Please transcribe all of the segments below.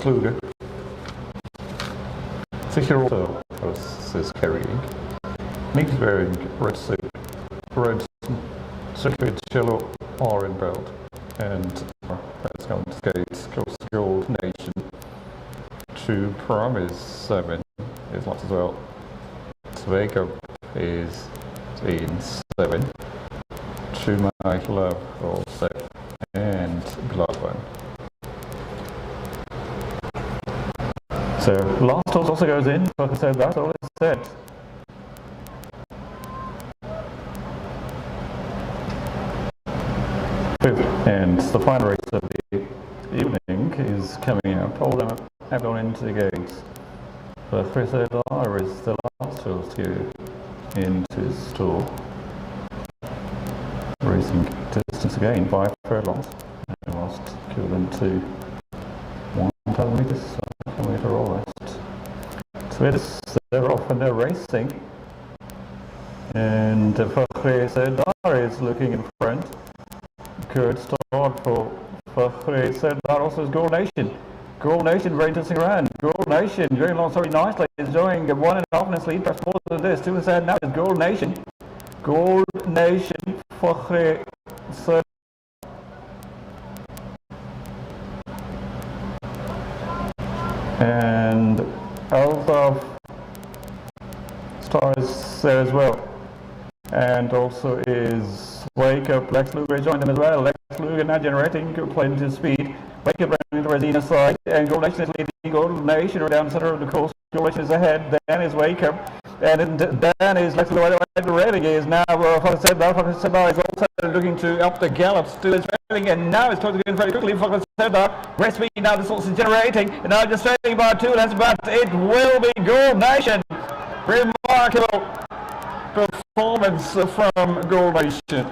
Luger. 6-year-old is carrying. Nick is wearing red suit, red circuit yellow orange belt, and that's going to skate goes to Gold Nation. To Promise 7 is lost as well. Wake Up is in 7. To My Love also, and Blood One. So last toss also goes in, like I said, that's all it's said. Fifth, and the final race of the evening is coming up. All of them have gone into the gates. But LR is the last horse to go into his stall. Racing distance again, 5 furlongs. And lost equivalent to 1,000 metres, so 1 metre or less. So they're off and they're racing. And LR is looking in front. Good start for LR. Also is Gold Nation. Gold Nation very interesting round. Gold Nation going along very nicely. Is showing 1.5 minutes lead. Perhaps more than this. 2 inside now is Gold Nation. Gold Nation for and Elf Stars there as well. And also is Wake Up. Lex Luger joined them as well. Lex Luger now generating, playing into speed. Wake Up running into Resina side, and Gold Nation is leading. Gold Nation are down the center of the course. Gold Nation is ahead. Then is Wake Up. And then is Lex Luger. Rating is now, Fox is also looking to up the gallop. Still is railing, and now it's trying to get very quickly. Fox rest speed now. This horse is generating, and now just trailing by 2 lengths, but it will be Gold Nation. Remarkable performance from Gold Nation.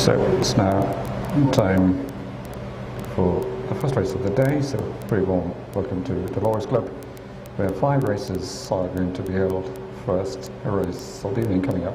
So it's now time for the first race of the day, so very warm welcome to the Lahore Race Club, where 5 races are going to be held. First race of the evening coming up.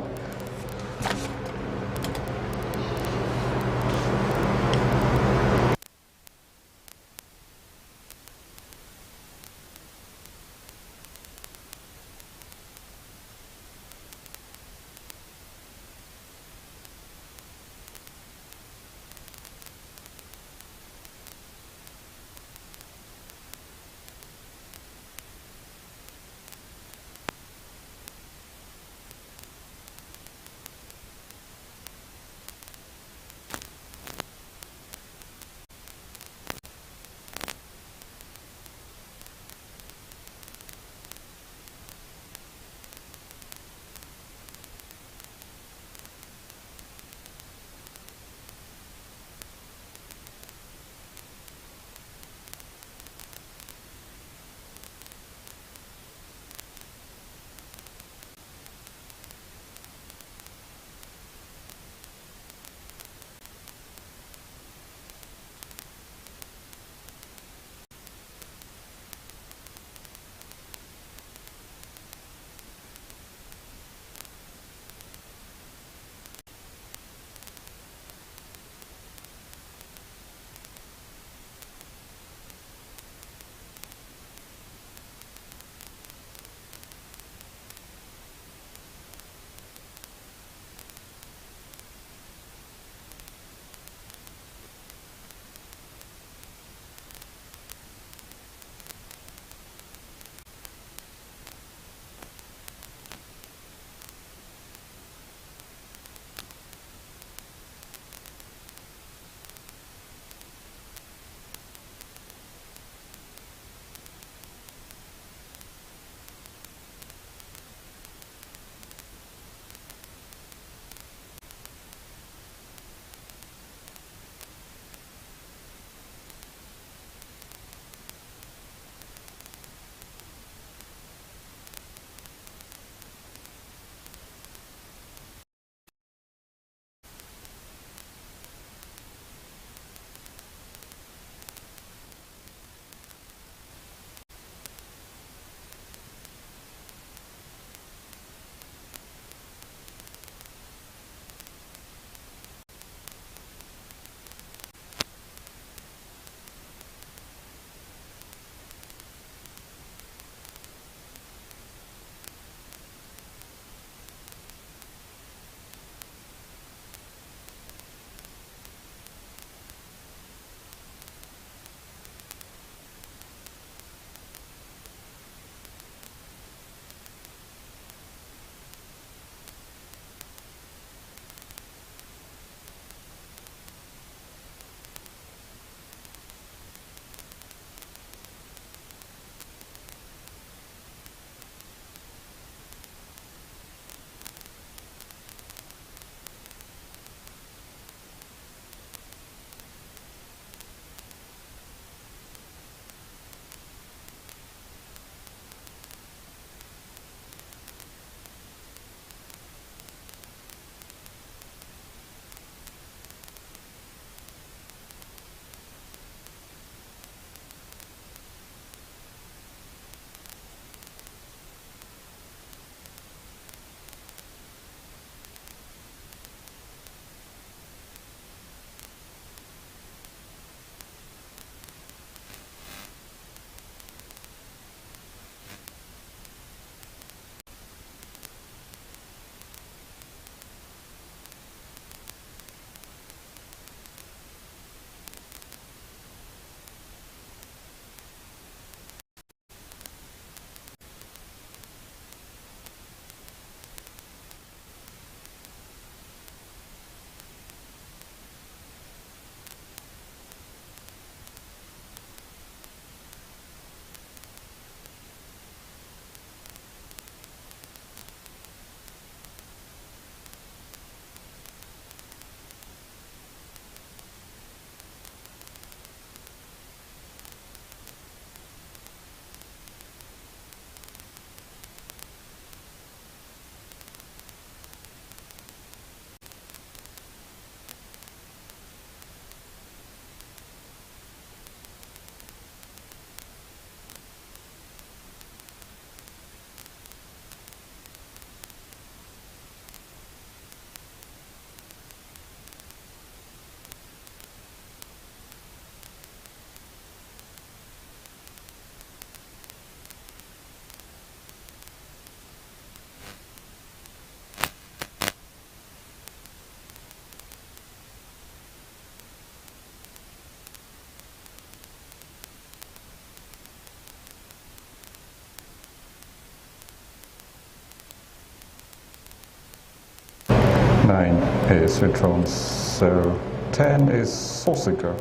9 is returns, so 10 is Solsico.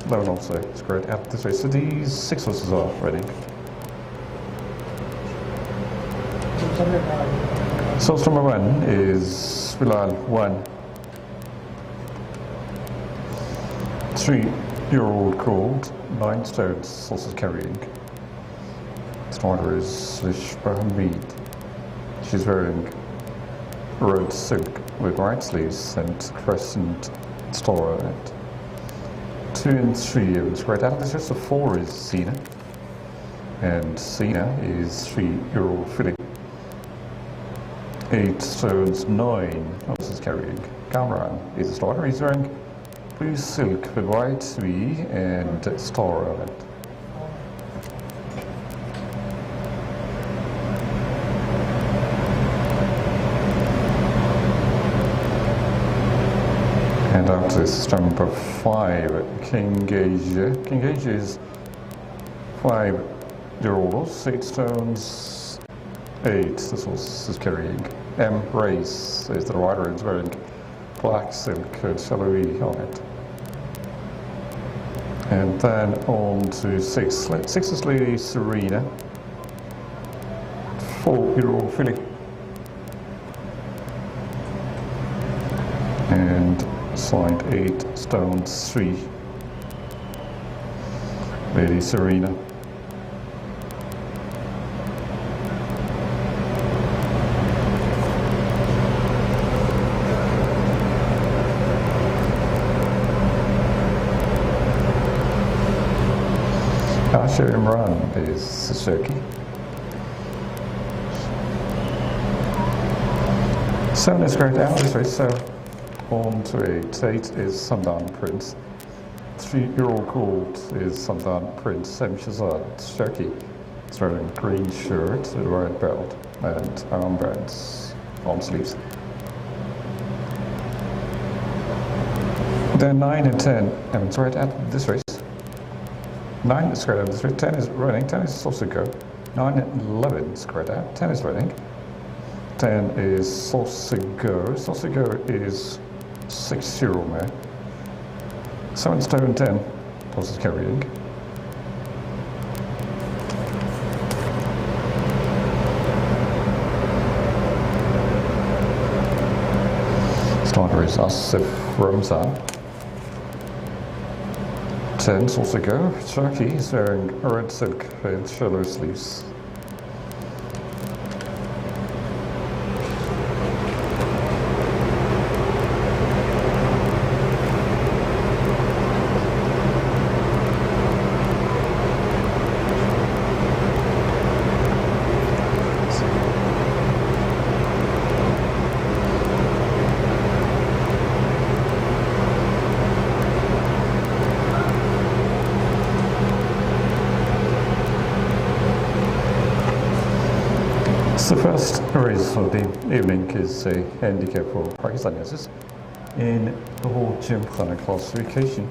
11 also is great out this way. So these 6 horses are ready. Source number 1 is Bilal 1. 3-year-old called 9 stones, sources carrying. Starter is Hamid. She's wearing red silk with white sleeves and crescent star on it. 2 and 3 is right out of this. So 4 is Zena, and Zena is 3-year-old filly. 8 stones 9 horses carrying. Kamran is a starter. He's wearing blue silk with white V and star on it. And up to number 5, King Gage. King Gage is 5-year-old, 8 stones 8. This horse is carrying. M Race is the rider. Is wearing black silk with yellow E on it. And then on to 6. 6 is Lady Serena, 4-year-old filly. And side 8 stones 3. Lady Serena. Asher Imran is Suzuki. 7 is great out this way, so on to 8. 8 is Sandan Prince. 3-year-old called is Sandan Prince. Sam Shazad Turkey. It's wearing a green shirt with a red belt and armbands, arm sleeves. Then 9 and 10, and it's right at this race. 9 is squared out this race, 10 is running, 10 is also go. 9 and 11 squared out, 10 is running. 10 is Saucigo. Saucigo is 6-year-old mare. 7 stone 10, horses carrying. Starter is Asif Ramzan. 10 Saucigo. Turkey is wearing red silk with shallow sleeves. The first race of the evening is a handicap for Pakistani horses in the whole Gymkhana classification.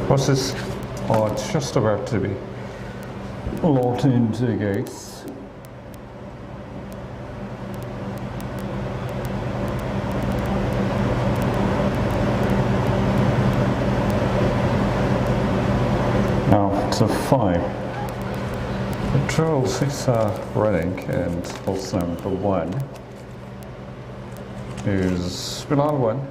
Horses are just about to be locked into gates. Now to 5. The trial 6 are running, and horse number 1 is Bilal 1.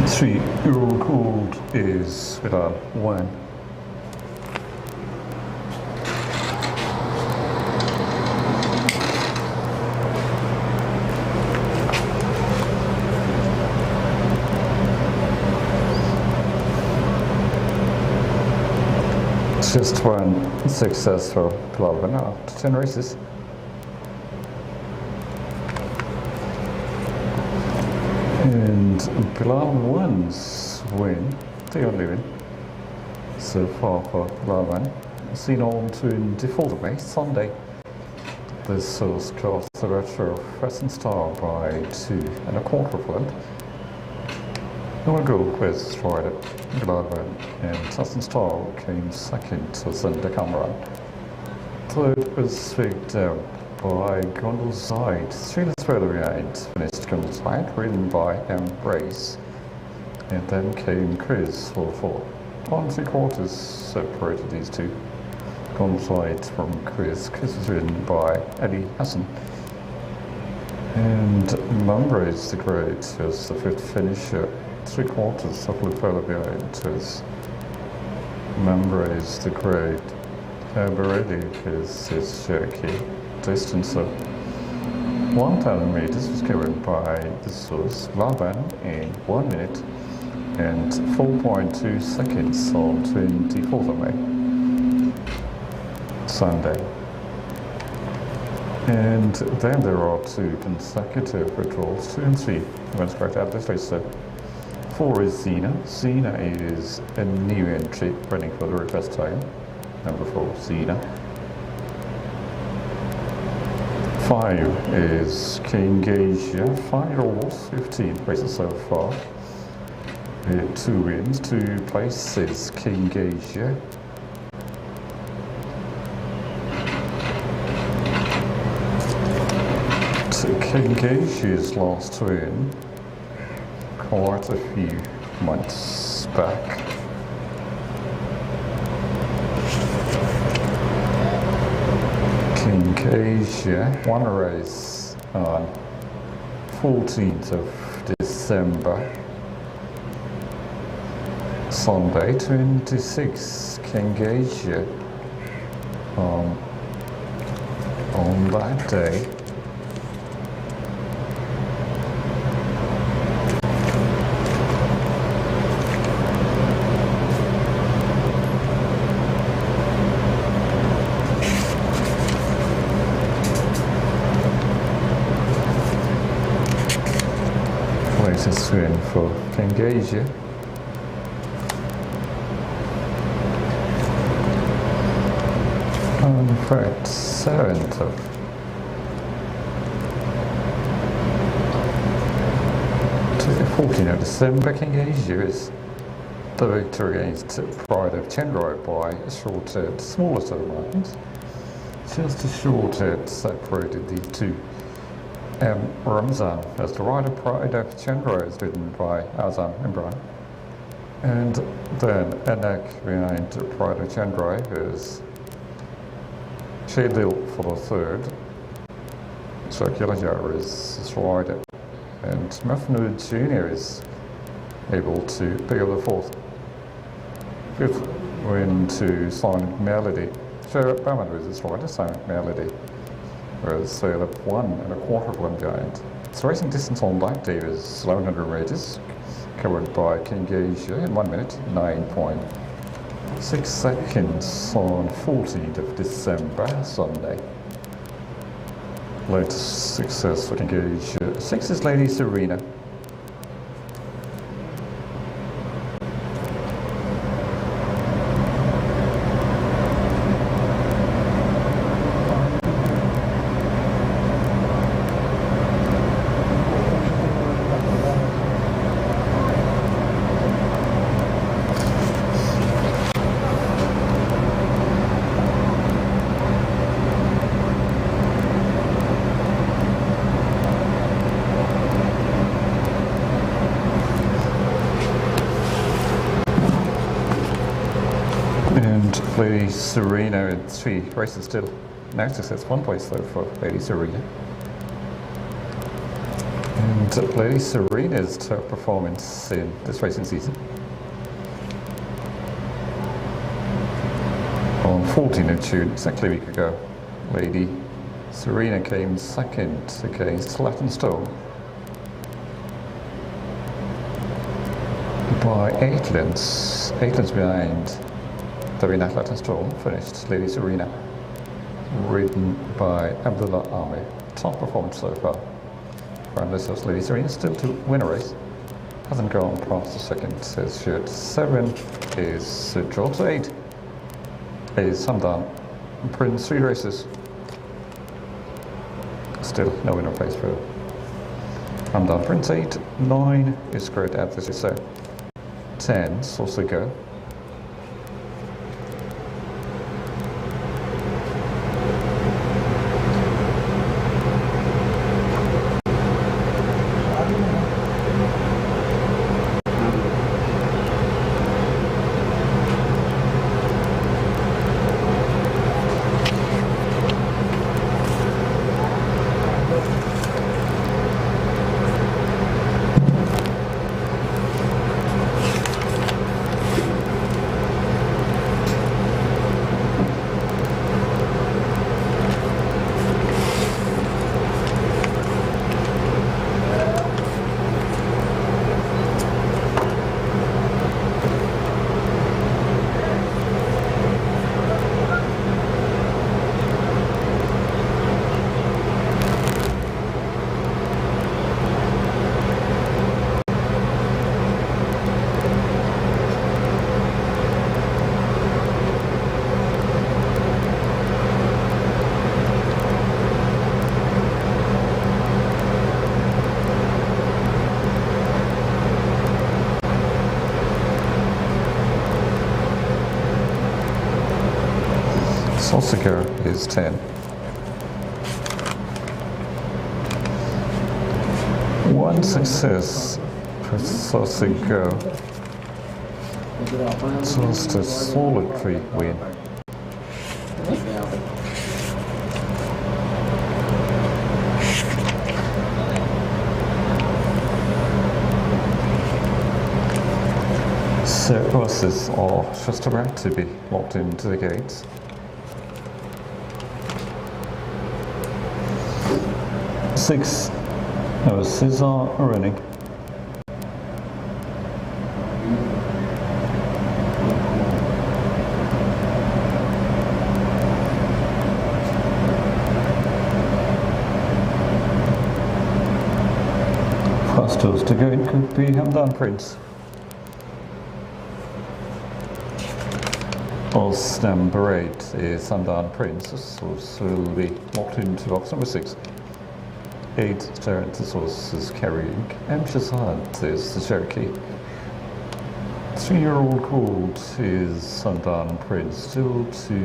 Three-year-old called is Bilal 1. Just one success for Bilal 1 after 10 races. And Bilal 1's win, the only win so far for Bilal 1, seen on to in default of May, Sunday. This was crossed the retro of Crescent Star by 2 1/4 length. No goal with Strider, Bilal 1, and Crescent Star came second to Sunday Cameron. Third was picked out by Gondel Side, 3 lengths further behind, finished Gondel Side, ridden by Embrace, and then came Chris for 4. 1 3/4 separated these two. Gondel Side from Chris. Chris was ridden by Eddie Hassan, and Embrace the Great was the 5th finisher, 3/4 of the further behind was Embrace the Great. Barelli is his Cherokee. Distance of 1,000 meters was covered by this was Laban in 1 minute and 4.2 seconds on 24th of May, Sunday. And then there are 2 consecutive withdrawals, 2 and 3. Went straight out this race. 4 is Xena. Xena is a new entry running for the very first time. Number 4, Xena. 5 is King Asia. 5-year-olds, 15 races so far. 2 wins, 2 places, King Asia. To King Asia's last win, quite a few months back. King Asia won a race on 14th of December, Sunday 26, King Asia on that day. Latest win for King Asia. On the 7th of to the 14th of December, King Asia is the victory against Pride of Chandrai by a short head, smallest of the mountains. Just a short head separated the two. Ramzan as the rider Pride of Chandrai is ridden by Azam Imran. And then a neck behind Pride of Chandrai is Shadil for the 3rd. Circular is his rider. And Mahmoud Jr. is able to pick up the 4th. 5th win to Silent Melody. Sherrod Bamad was his rider, Silent Melody. Whereas Sail up 1 1/4 length behind. Its racing distance on that day was 1100 meters, covered by King Asia in 1 minute, 9.6 seconds on 14th of December, Sunday. Latest success for King Asia. 6 is Lady Serena. Lady Serena in 3 races still. Now success, 1 place though for Lady Serena. And Lady Serena's top performance in this racing season. On 14th of June, exactly a week ago, Lady Serena came second against Latin Stone by 8 lengths. 8 lengths behind the winner Latin Stone finished Lady Serena, ridden by Abdullah Ahmed. Top performance so far. And this was Lady Serena still to win a race. Hasn't gone past the second as should. 7 is George. 8 is Hamdan Prince. 3 races. Still no winner place for Hamdan Prince. 8, 9 is Great Ad, as you say. 10 is also go. Sauciger is 10. 1 success for Sauciger. Just a solitary win. So horses are just about to be locked into the gates. 6, no, Cesar running. Fastest to go in could be Hamdan Prince. Boss number 8 is Hamdan Prince, so will be locked into box number 6. 8 Terrantosaurus is carrying, M. Shazad is the Cherokee. 3-year-old colt is Sundown Prince, still to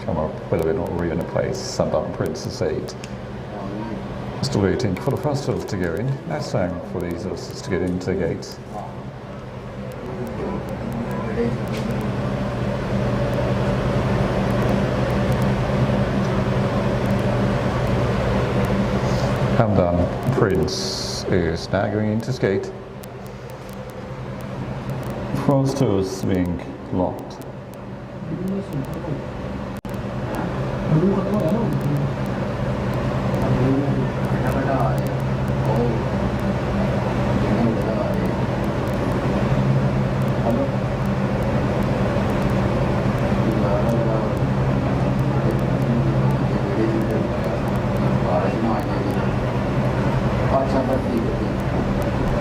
come up whether or not we're going to place Sundown Prince is 8. Still waiting for the first horse to go in. Now it's time for these horses to get into the gates. Hamdan Prince is now going into skate. First toes being locked.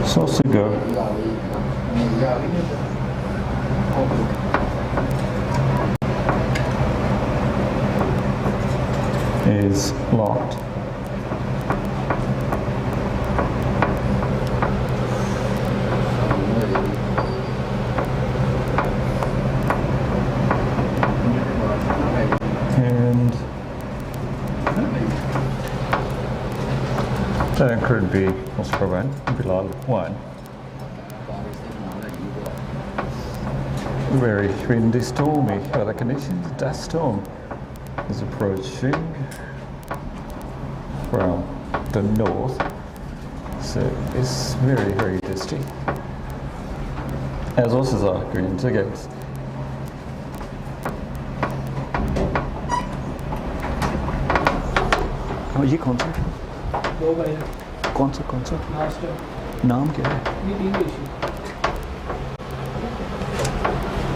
Sauciger is locked. And that could be Oscar 1, Bilal 1. Very windy, stormy weather conditions. Dust storm is approaching from the north, so it's very, very dusty. As horses are green tickets. हाँ ये कौन सा? दो भाई कौन सा last नाम क्या है? ये इंग्लिश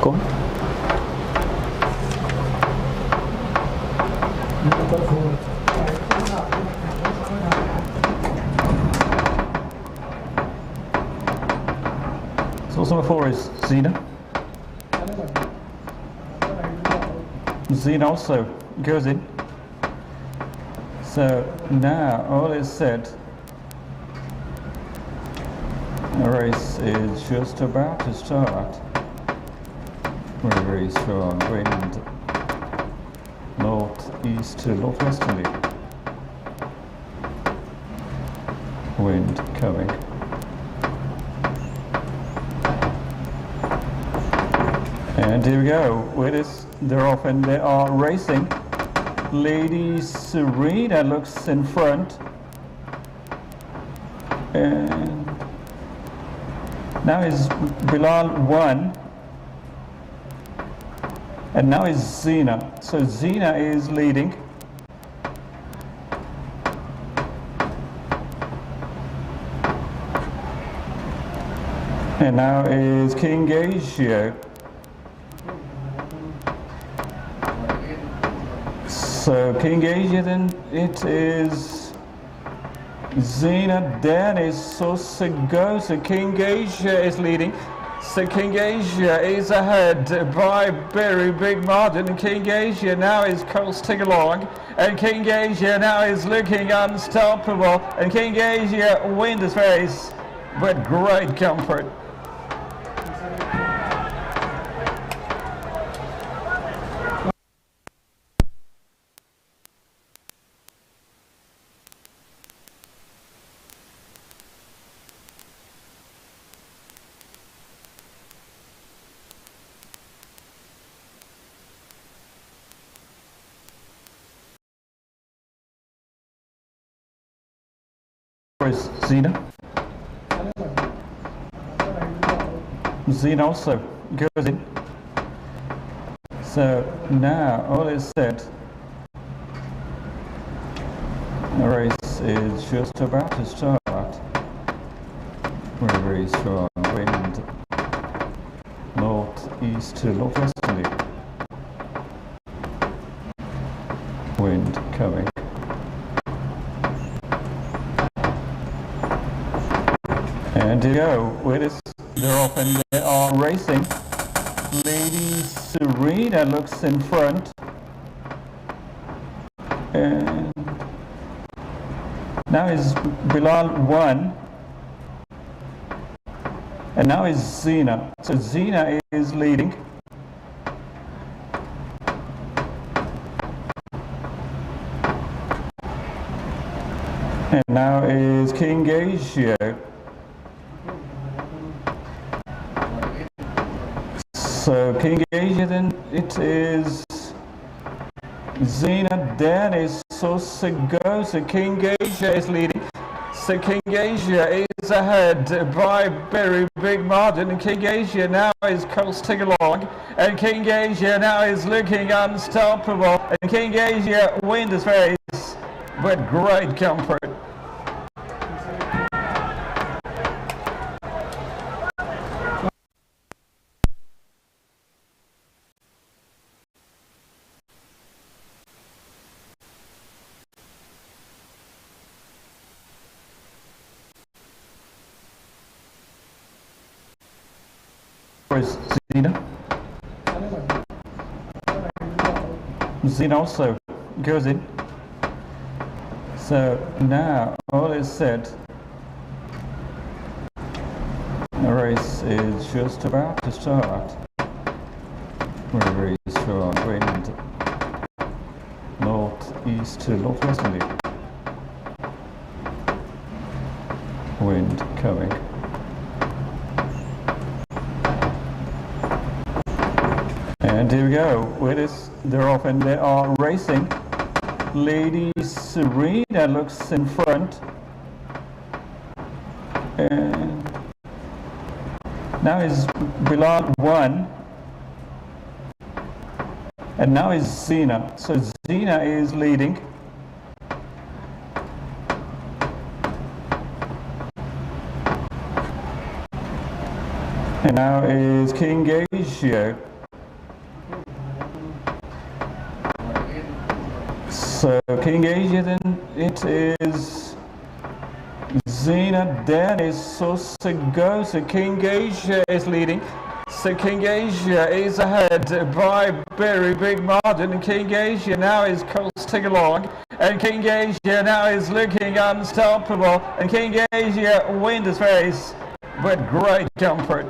कौन? So number 4 is Xena. Xena also goes in. So now all is set. The race is just about to start. Very, very strong wind, northeast to northwesterly wind coming. And here we go. With this, they're off and they are racing. Lady Serena looks in front, and now is Bilal 1, and now is Xena. So Xena is leading. And now is King Asia. So King Asia, then it is Xena, then is Sosago. So King Asia is leading. So King Asia is ahead by a very big margin. And King Asia now is coasting along. And King Asia now is looking unstoppable. And King Asia wins this race with great comfort. Is Xena. Xena also goes in. So now all is set. The race is just about to start. Very, very strong wind, northeast to northwesterly wind coming. And here we go. With this, they're off and they are racing. Lady Serena looks in front, and now is Bilal 1, and now is Xena. So Xena is leading. And now is King Asia. So King Asia, then it is Xena, then is Sosago. So King Asia is leading. So King Asia is ahead by a very big margin. And King Asia now is coasting along. And King Asia now is looking unstoppable. And King Asia wins this race with great comfort. Is Xena. Xena also goes in. So now all is set. The race is just about to start. Very, very strong wind, northeast to northwesterly wind coming. there we go. With this, they're off and they are racing. Lady Serena looks in front. And now is Bilal 1. And now is Zena. So Zena is leading. And now is King Asia. So King Asia, then it is Zena, then is Sosago. So King Asia is leading. So King Asia is ahead by a very big margin. King Asia now is coasting along. And King Asia now is looking unstoppable. And King Asia wins this race with great comfort.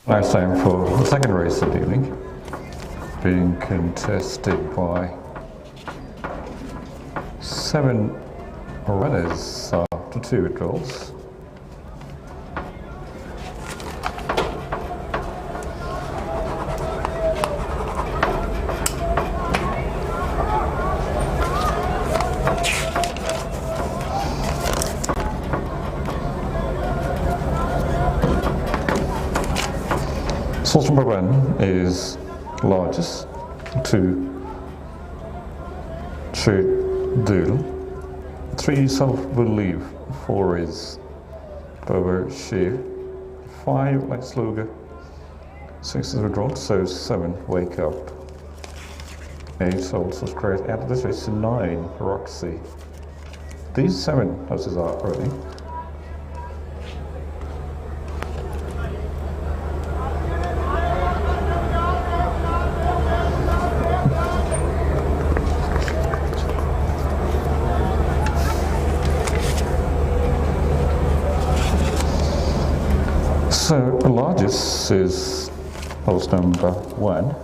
Now it's time for the second race of the evening, being contested by 7 runners after 2 withdrawals. Source number 1 is largest, 2 Duel, 3 Self-Believe, 4 is Power Sheer, 5 Lex Luger, 6 is Withdrawn, so 7 Wake Up, 8 also Squared, after this race 9 Roxy. These 7 horses are running. So the largest is horse number 1.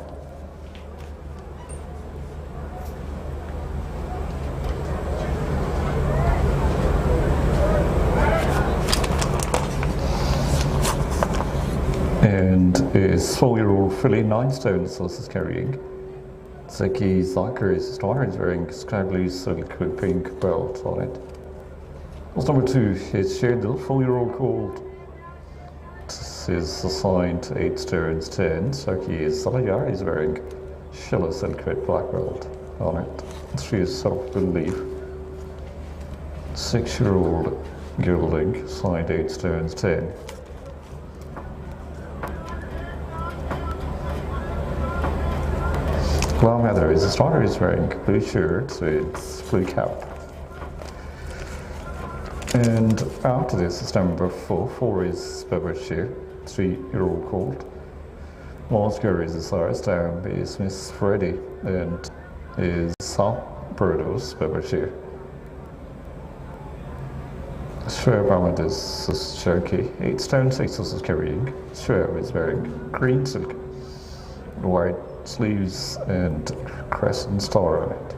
And is 4-year-old filly, 9 stones, horse is carrying. Zeki Zakir is the starter, is wearing sky blue silk with pink belt on it. Horse number 2 is Shadil, 4-year-old called. Is assigned 8 stones 10, so he is Salayar, is wearing Shilla silk with black belt on it. 3 is Self-Belief, 6-year-old Gilding, signed 8 stones 10. Glam Heather is the starter, is wearing blue shirt with blue cap. And after this is number 4. 4 is Bebbershire, 3-year-old colt. Oscar is the Cyrus down is Miss Freddy and is South Burdos Bebbershire. Shreve Ahmed is Cherokee, 8 stone 6 is carrying. Shreve is wearing green silk, white sleeves and crescent star on it.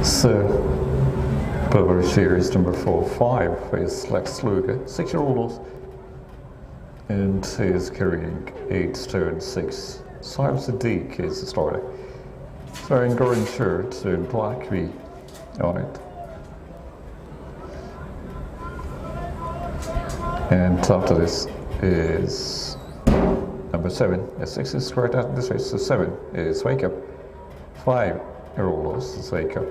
So, Power Series number 4, 5 is Lex Luger, 6-year-old horse, and he is carrying 8 stone 6. Saib Sadiq is the starter. He's wearing green shirt and black V on it. And after this is number 7. 6 is squared out this race, so 7 is Wake Up. 5-year-old horse is Wake Up.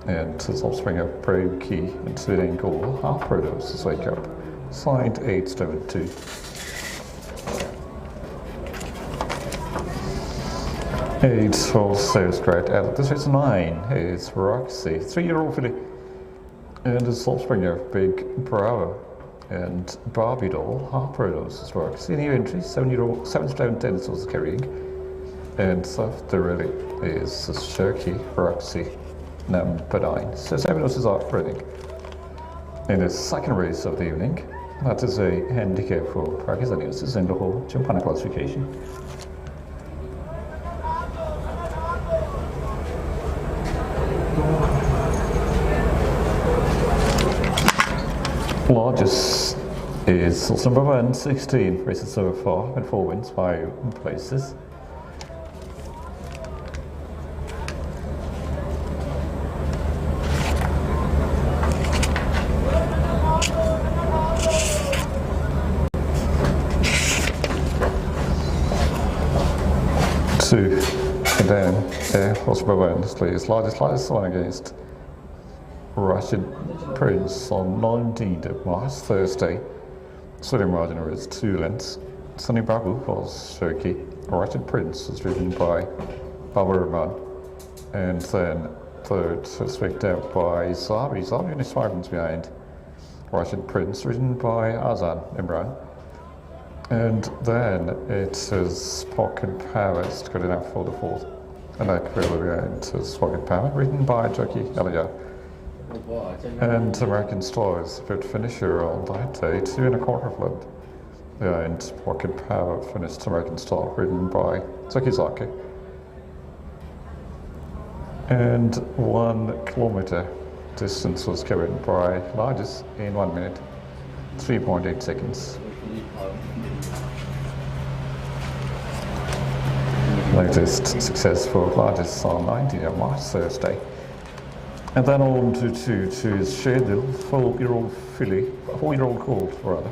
And his offspring of Brave Key and Sweden Gold, half Protos is Wake Up. Signed 8 stone 2. 8 also is great. This is 9 is Roxy, 3-year-old filly. And his offspring of Big Bravo and Barbie Doll, half Protos is Roxy. New entry, 7 stone 10 is also carrying. And after really is Cherokee, Roxy. Number 9. So 7 horses are running in the second race of the evening. That is a handicap for Pakistan horses in the whole Champana classification. Largest is horse number 1, 16 races so far, and 4 wins, 5 places. And then horse number 1 is largest one against Rashid Prince on 19th of March, Thursday. Swinging margin is 2 lengths. Sunny Babu was Cherokee. Rashid Prince was ridden by Baba Rahman. And then third was picked out by Zabi. Zabi only 5 lengths behind Rashid Prince, ridden by Azan Imran. And then it is Pocket Powers good enough for the 4th. And like behind is Rocket Power, written by Jackie Elliott. And American Stars, good finisher on that day, 2.25 length. Behind Rocket Power finished American Star, written by Zakizaki. And 1 kilometer distance was covered by largest in 1 minute, 3.8 seconds. Latest successful largest on 19th of March, Thursday. And then on to schedule, 4-year-old filly, 4-year-old colt rather.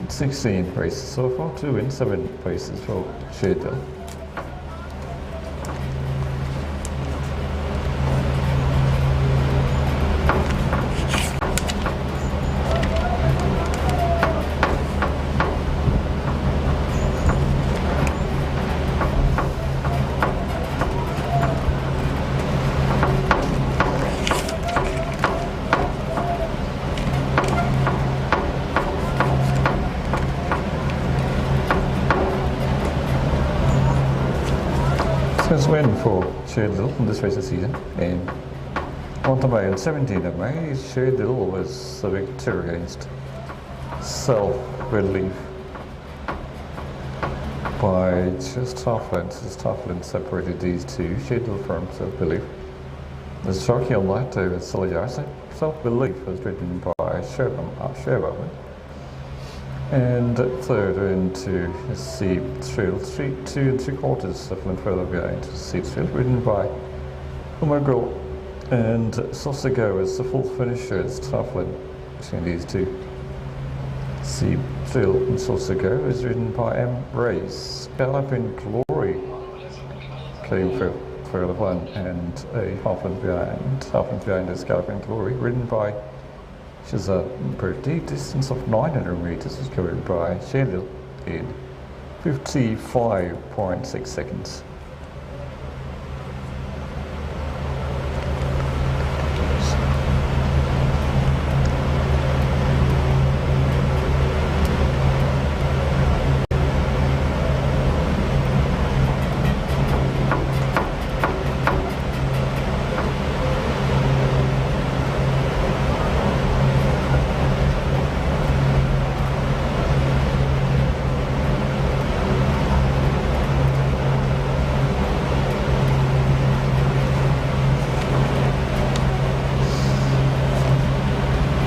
16 races so far, 2 in 7 races for schedule. First win for Shadle in this race this season. And on the May, on 17th of May, Shadle was the victor against Self-Belief by just half lengths. Just half lengths separated these two, Shadle from Self-Belief. The jockey on that day was LRC. Self-Belief was ridden by Sherwood. And third into Sea Thrill, 2 3/4 length further behind Sea Thrill, ridden by Umago. And Sosigo is the full finisher. It's tough length between these two. Sea Thrill and Sosigo is ridden by M. Race. Galloping Glory came through further one, and a half length behind is Galloping Glory, ridden by Shazad Birthday. Distance of 900 meters is covered by Shadle in 55.6 seconds.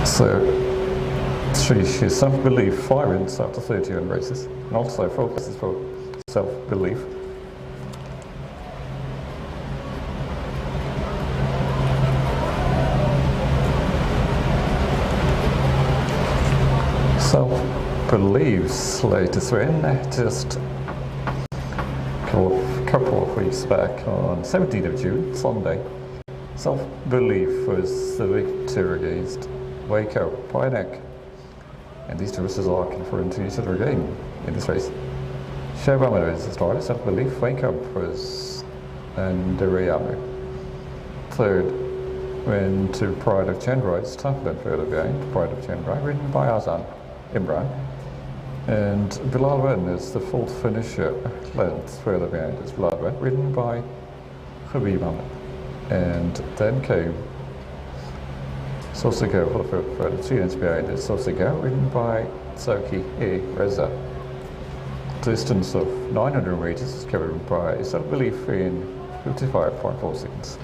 So, 3 is Self-Belief, 5 wins after 31 races, and also 4 places for Self-Belief. Self-Belief's latest win, just a couple of weeks back on 17th of June, Sunday. Self-Belief was the victor against Wake Up, Pioneer, and these two horses are confirmed to each other again in this race. Sherwood is the starter, Self-Belief, Wake Up was and Rayama. Third went to Pride of Chandra, it's tough then further behind, Pride of Chandra, ridden by Azan Imran. And Bilal Wen is the full finisher, length further behind is Bilal Wen, ridden by Habib Ahmed. And then came Sosigo for the 3 lengths behind is Sosigo, ridden by Soki E. Reza. Distance of 900 meters is covered by Self-Belief in 55.4 seconds.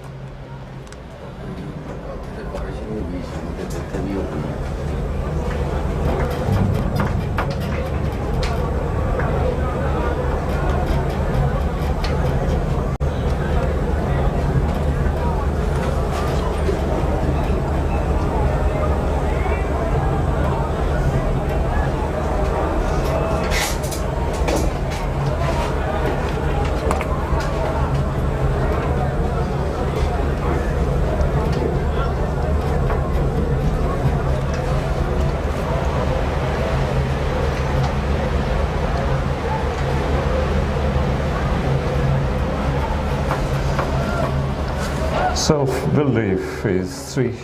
Self-Belief is 3.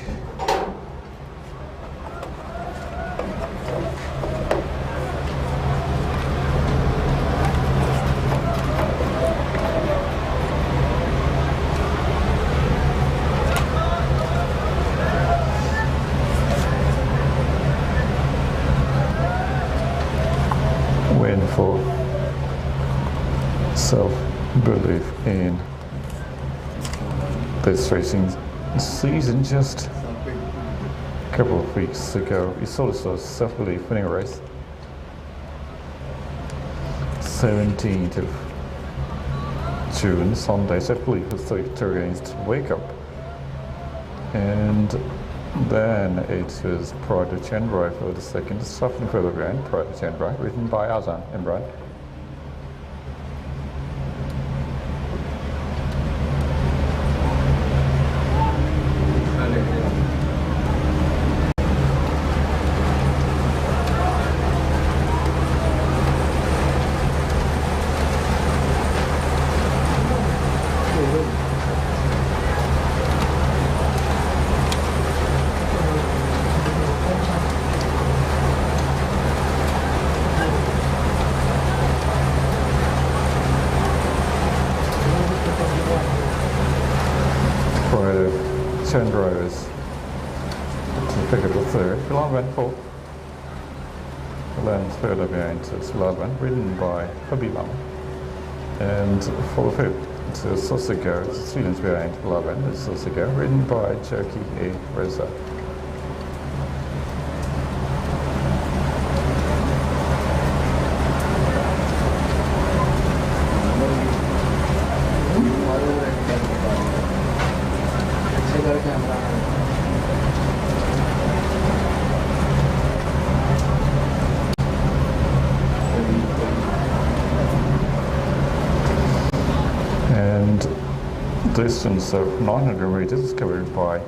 and for self-belief in this racing season. Just a couple of weeks ago, we saw self-belief winning a race. 17th of June, Sunday, self-belief was against Wake Up. And then it was Pride of Chandrai for the second, suffering further behind, Pride of Chandrai, written by Azan Imran. Chandra is to pick up the third. Bilal went fourth. Then further behind is Bilal, ridden by Habibam. And for the fifth, to Sosigo, 3 lengths behind Bilal is Sosigo, ridden by Cherokee A. Reza. Distance of 900 meters is covered by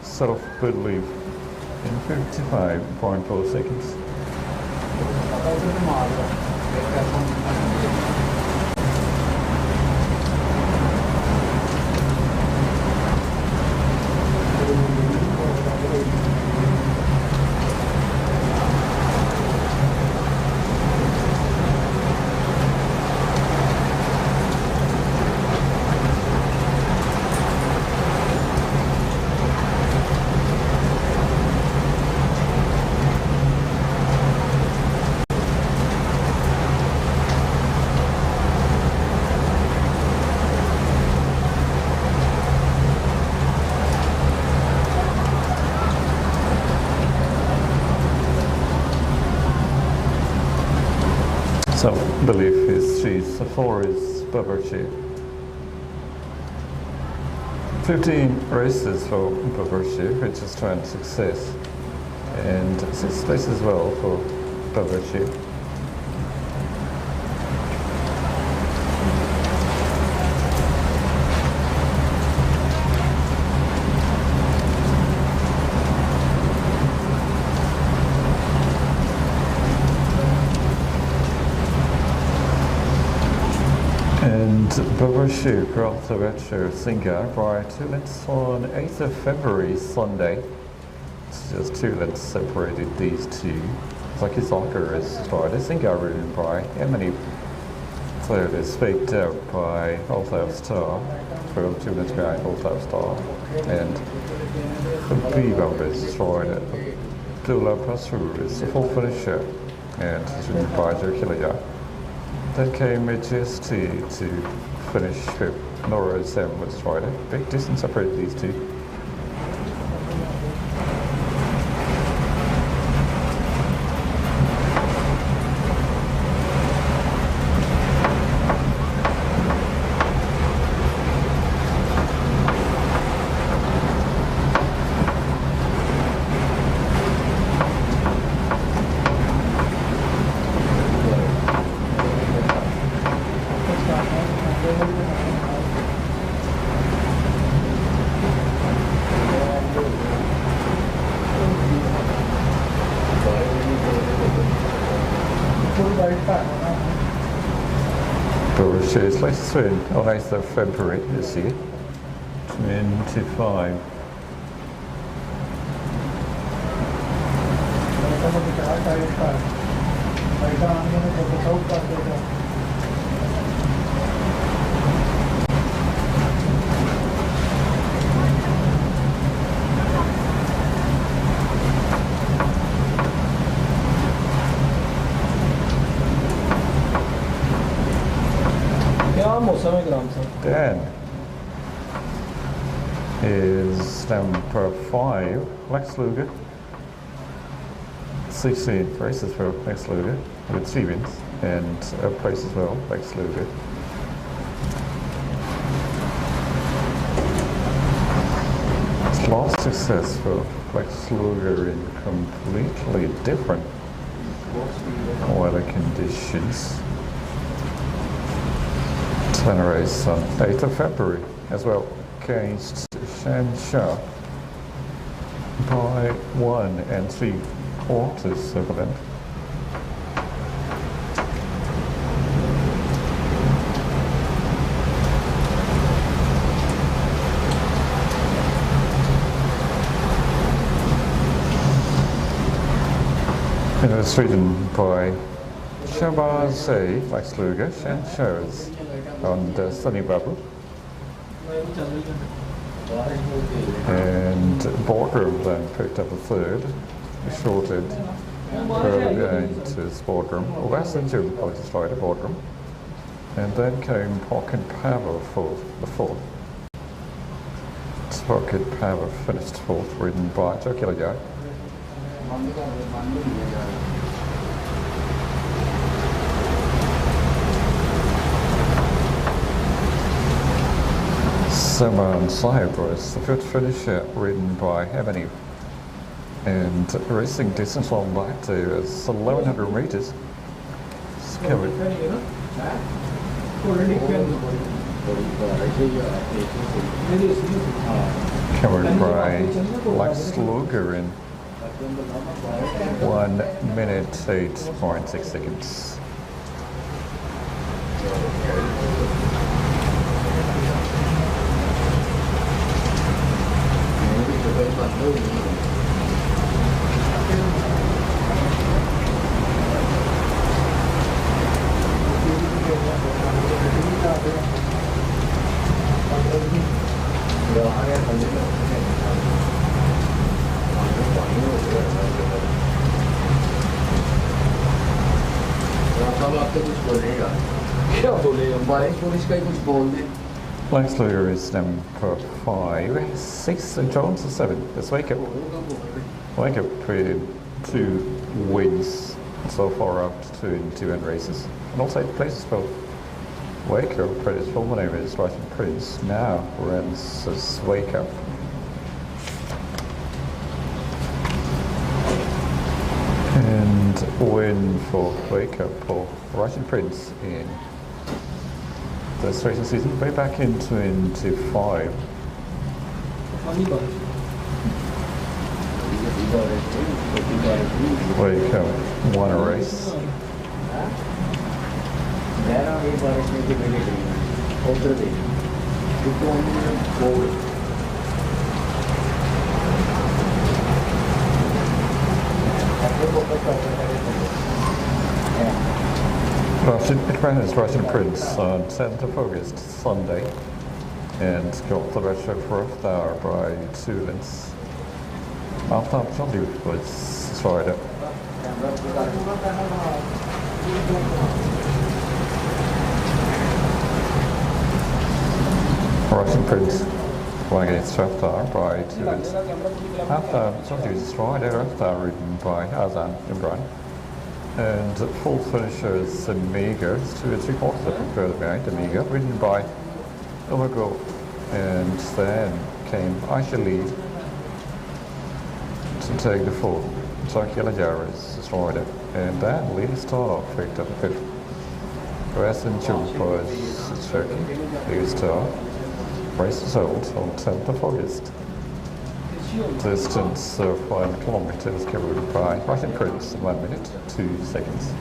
self-belief in 55.4 seconds. Self-belief is 3, so 4 is Babarchi. 15 races for Babarchi, which is trying success, and 6th place as well for Babarchi. Babarshu crossed the retro Singer by 2 lengths on 8th of February, Sunday. It's just 2 lengths separated these two. Zaki Soccer is started. Singer ridden by Emily. Third is faked out by All-Time Star. For 2 lengths behind All-Time Star. And the B-Bomb is started. Abdullah Pasru is the full finisher. And it's ridden by Jerkilia. Then came Majesty to finish fifth. Nora 7 was Friday. Big distance separated these two. Is latest win on 8th of February this year, 25. मौसम है ग्राम से. Then is number 5, Lex Luger. 16 races for Lex Luger with 3 wins and a place as well, Lex Luger. Last success for Lex Luger in completely different weather conditions. Then a race on 8th of February as well against Shansha by 1 3/4 of a length. It was ridden by Shabazz Lex Luger, Shansha's on the Sunny Bubble. And Boardroom then picked up a third, shorted further into Boardroom. Well, that's into the Strider Boardroom. And then came Pocket Power for the fourth. Pocket Power finished fourth, ridden by Jocular Yard. Summer and Cyprus, the fifth finisher, ridden by Ebony. And racing distance on that day is 1100 metres. It's covered. Covered by Lex Luger in 1 minute 8.6 seconds. Lex Luger is number 5, 6 and Jones is 7. Let's wake up. Wake up with 2 wins so far up to 2 end races. And also places both. Wake up, his full name is Russian Prince. Now runs as Wake Up. And win for Wake Up for Russian Prince in this racing season, way back in 25. Wake Up won a race. It ran as Russian Prince on 10th of August, Sunday, and got the red shirt for a hour by 2 lengths. After Johnny was tried it. Russian Prince won against Raftar by 2 lengths. After Johnny was tried it, Raftar ridden by Azan Imran. And full finishers Amiga, 2 3/4 further behind Amiga, ridden by Umago. And then came Aisha Lead to take the fourth. Jocular Jarvis destroyed it. And then Lily Star picked up the fifth. Western Jump was Turkey. Lily Star race sold on 10th of August. Distance of 5 kilometers covered by Russian Prince in 1 minute 2 seconds.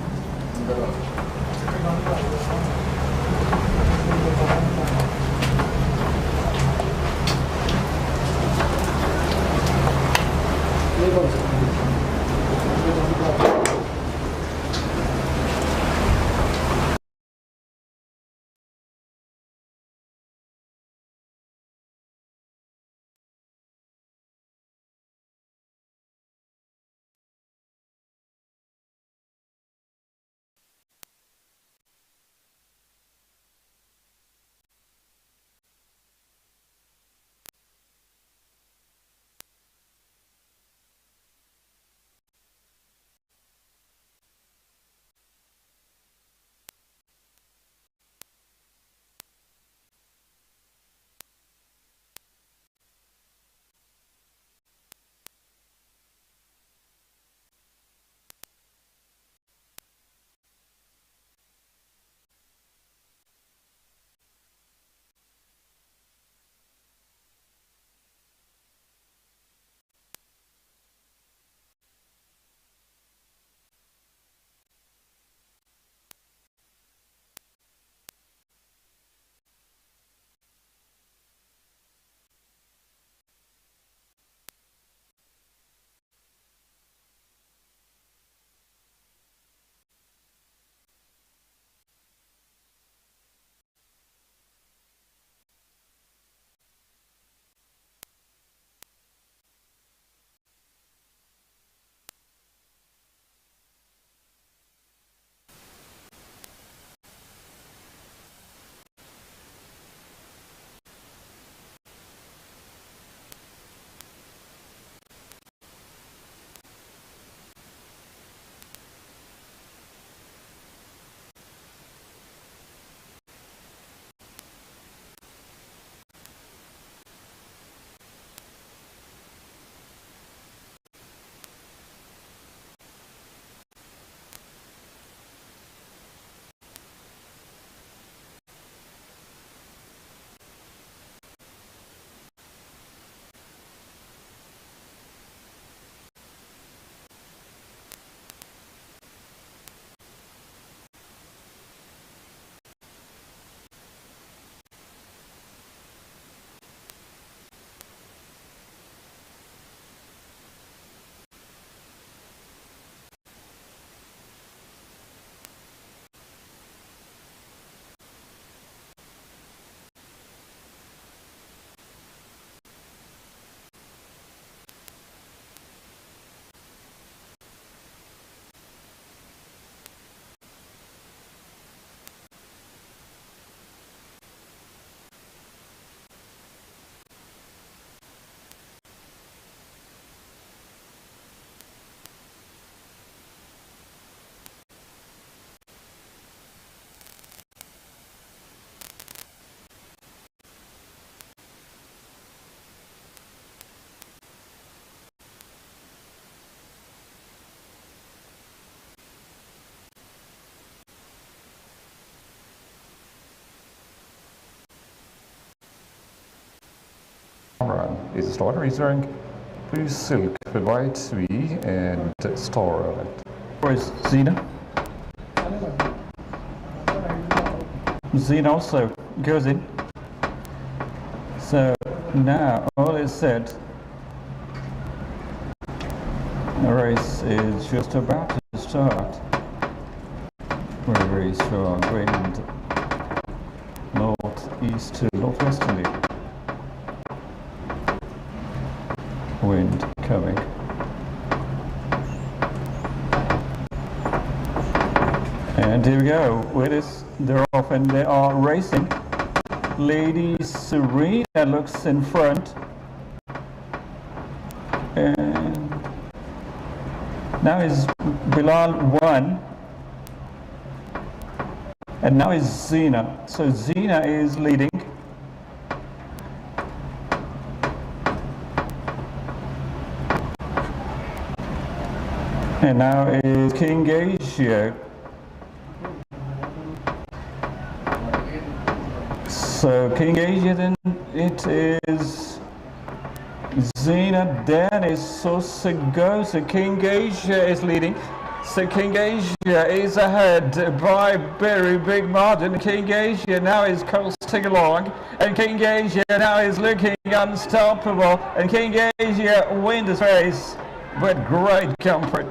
run. Is a starter. He's wearing blue silk with white V and star on it. Where's Zena? Zena also goes in. So now all is set. The race is just about to start. Very strong wind, northeast to northwesterly wind coming. And here we go. With this, they're off and they are racing. Lady Serena looks in front. And now is Bilal 1. And now is Zena. So Zena is leading. And now is King Asia. So King Asia, then it is Zena, then is Sosago. So King Asia is leading. So King Asia is ahead by a very big margin. King Asia now is coasting along, and King Asia now is looking unstoppable, and King Asia wins this race with great comfort.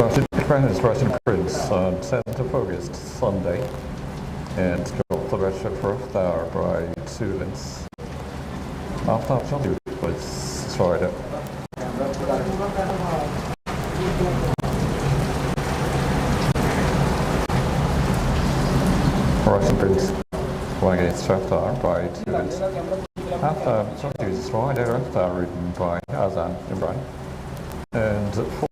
Crowned Russian Prince on 7th of August, Sunday, and got the Russia for a hour by 2 lengths. After Absolute was Friday. Russian Prince won against Shakhtar by 2 lengths. After Absolute was Friday, Shakhtar ridden by Azan Imran, and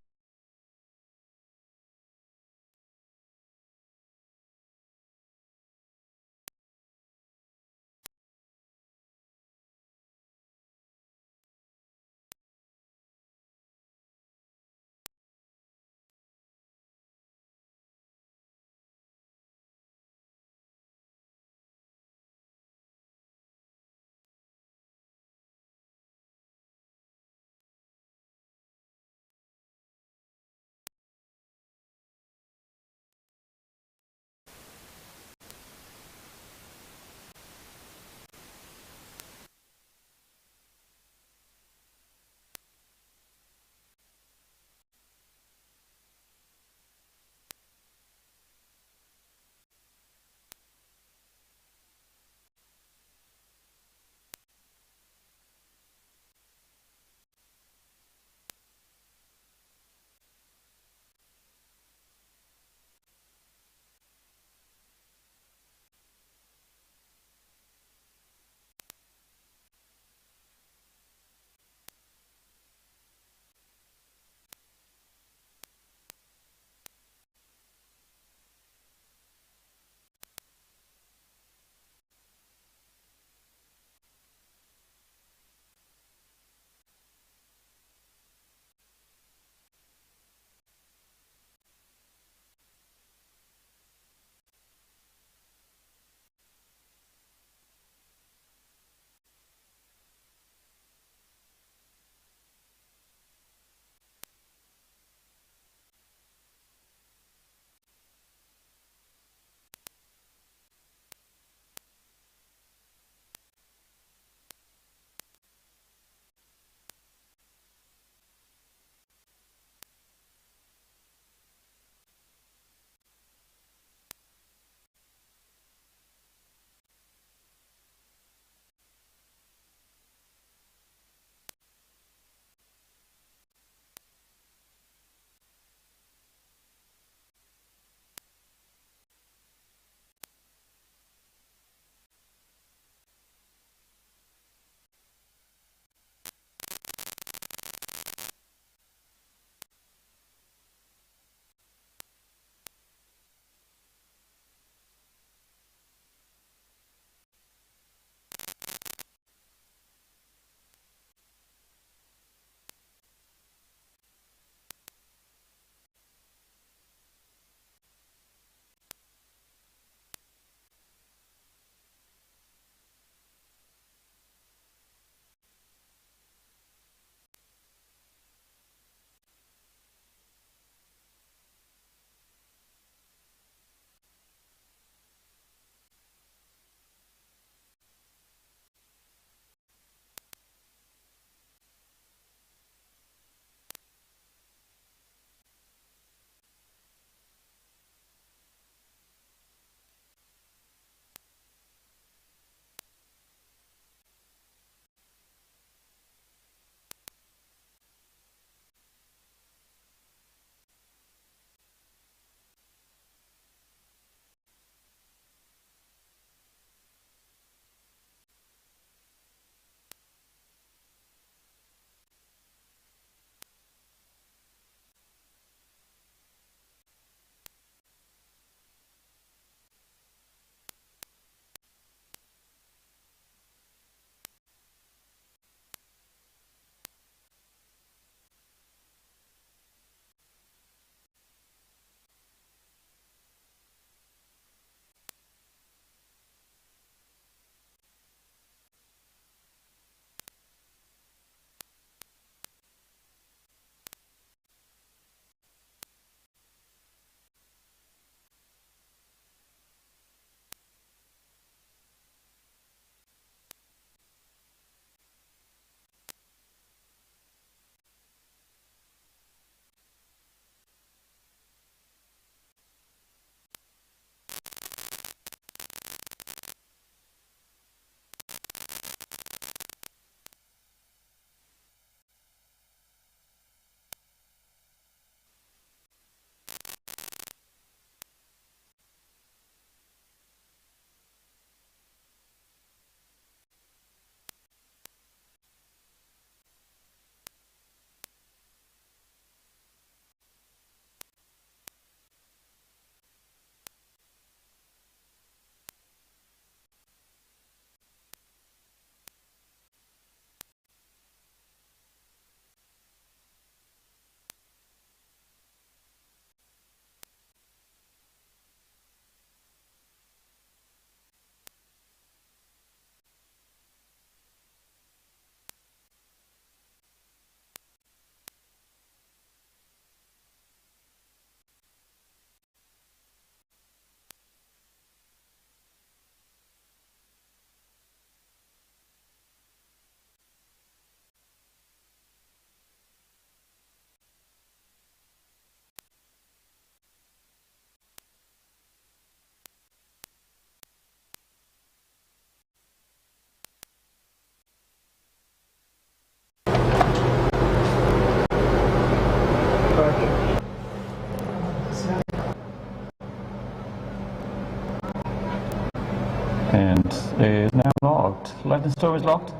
is now locked. Lightning Storm is locked.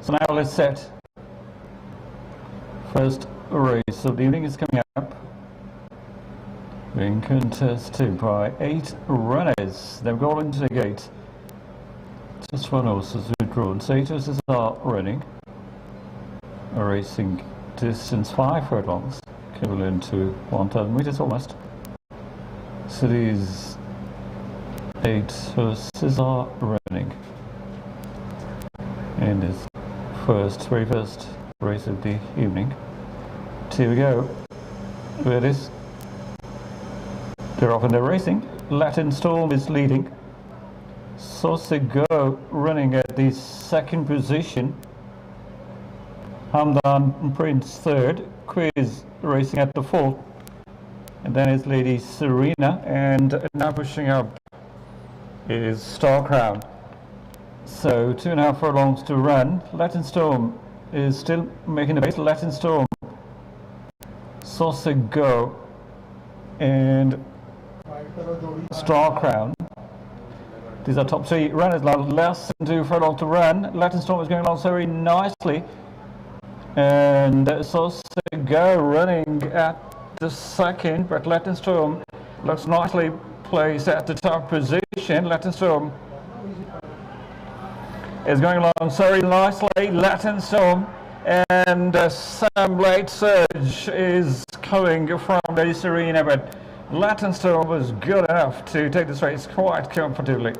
So now let's set. First race of the evening is coming up. Being contested by 8 runners. They've gone into the gate. Just one horse is withdrawn. So 8 horses are running. A racing distance 5 furlongs, equivalent to 1,000 meters almost. So these 8 horses are running in this very first race of the evening. Here we go. Where it is. They're off and they're racing. Latin Storm is leading. Sauce Go running at the second position. Hamdan Prince third. Quiz racing at the fourth. And then is Lady Serena. And now pushing up is Star Crown. So 2.5 furlongs to run. Latin Storm is still making the pace. Latin Storm, Sauce Go, and Star Crown. These are top 3 runners now. Less than 2 furlongs to run. Latin Storm is going along very nicely. And Sauce Go running at the second, but Latin Storm looks nicely placed at the top position. Latin Storm is going along very nicely. Latin Storm and Sam Blade Surge is coming from Lady Serena, but Latin Storm was good enough to take this race quite comfortably.